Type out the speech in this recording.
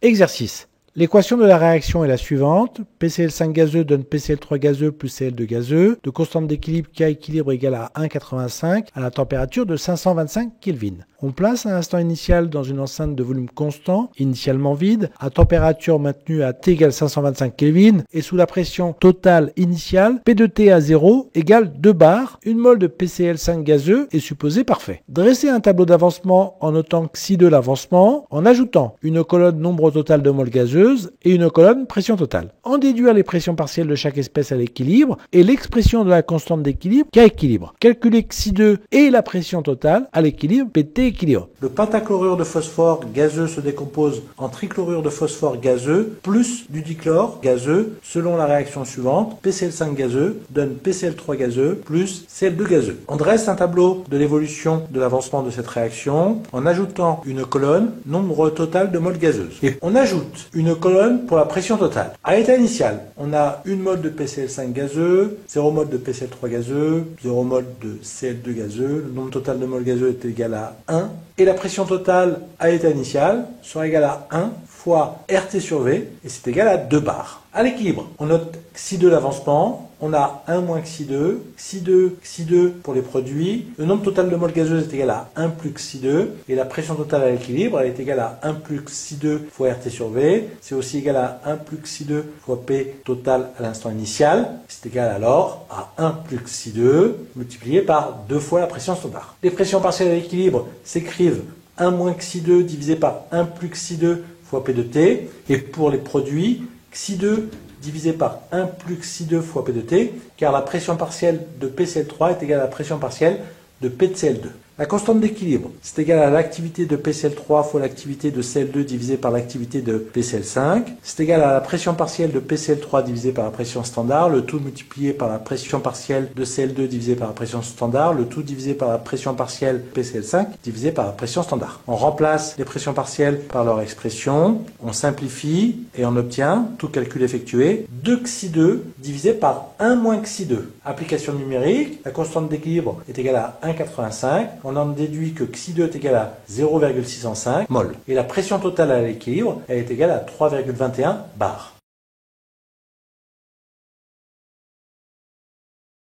Exercice. L'équation de la réaction est la suivante. PCl5 gazeux donne PCl3 gazeux plus Cl2 gazeux, de constante d'équilibre K équilibre égale à 1,85 à la température de 525 Kelvin. On place à l'instant initial dans une enceinte de volume constant, initialement vide, à température maintenue à T égale 525 Kelvin et sous la pression totale initiale, P de T à 0 égale 2 bars, une mole de PCl5 gazeux est supposé parfait. Dressez un tableau d'avancement en notant xi de l'avancement, en ajoutant une colonne nombre total de moles gazeuses et une colonne pression totale. En déduire les pressions partielles de chaque espèce à l'équilibre et l'expression de la constante d'équilibre K équilibre. Calculer xi2 et la pression totale à l'équilibre PT équilibre. Le pentachlorure de phosphore gazeux se décompose en trichlorure de phosphore gazeux plus du dichlore gazeux selon la réaction suivante. PCl5 gazeux donne PCl3 gazeux plus Cl2 gazeux. On dresse un tableau de l'évolution de l'avancement de cette réaction en ajoutant une colonne nombre total de moles gazeuses. Et on ajoute une colonne pour la pression totale. À l'état initial, on a une mole de PCl5 gazeux, 0 mole de PCl3 gazeux, 0 mole de Cl2 gazeux, le nombre total de moles gazeux est égal à 1, et la pression totale à l'état initial sera égale à 1 fois RT sur V, et c'est égal à 2 bars. À l'équilibre, on note xi2 l'avancement, on a 1 moins xi2, xi2 pour les produits, le nombre total de moles gazeuses est égal à 1 plus xi2, et la pression totale à l'équilibre, elle est égale à 1 plus xi2 fois RT sur V, c'est aussi égal à 1 plus xi2 fois P total à l'instant initial, c'est égal alors à 1 plus xi2 multiplié par 2 fois la pression standard. Les pressions partielles à l'équilibre s'écrivent 1 moins xi2 divisé par 1 plus xi2 fois P de T, et pour les produits, xi2 divisé par 1 plus xi2 fois P de T, car la pression partielle de PCl3 est égale à la pression partielle de P de Cl2. La constante d'équilibre, c'est égal à l'activité de PCl3 fois l'activité de Cl2 divisé par l'activité de PCl5. C'est égal à la pression partielle de PCl3 divisé par la pression standard, le tout multiplié par la pression partielle de Cl2 divisé par la pression standard, le tout divisé par la pression partielle PCl5 divisé par la pression standard. On remplace les pressions partielles par leur expression, on simplifie et on obtient, tout calcul effectué, 2 xi2 divisé par 1 moins xi2. Application numérique, la constante d'équilibre est égale à 1,85. On en déduit que xi2 est égal à 0,605 mol. Et la pression totale à l'équilibre, elle est égale à 3,21 bars.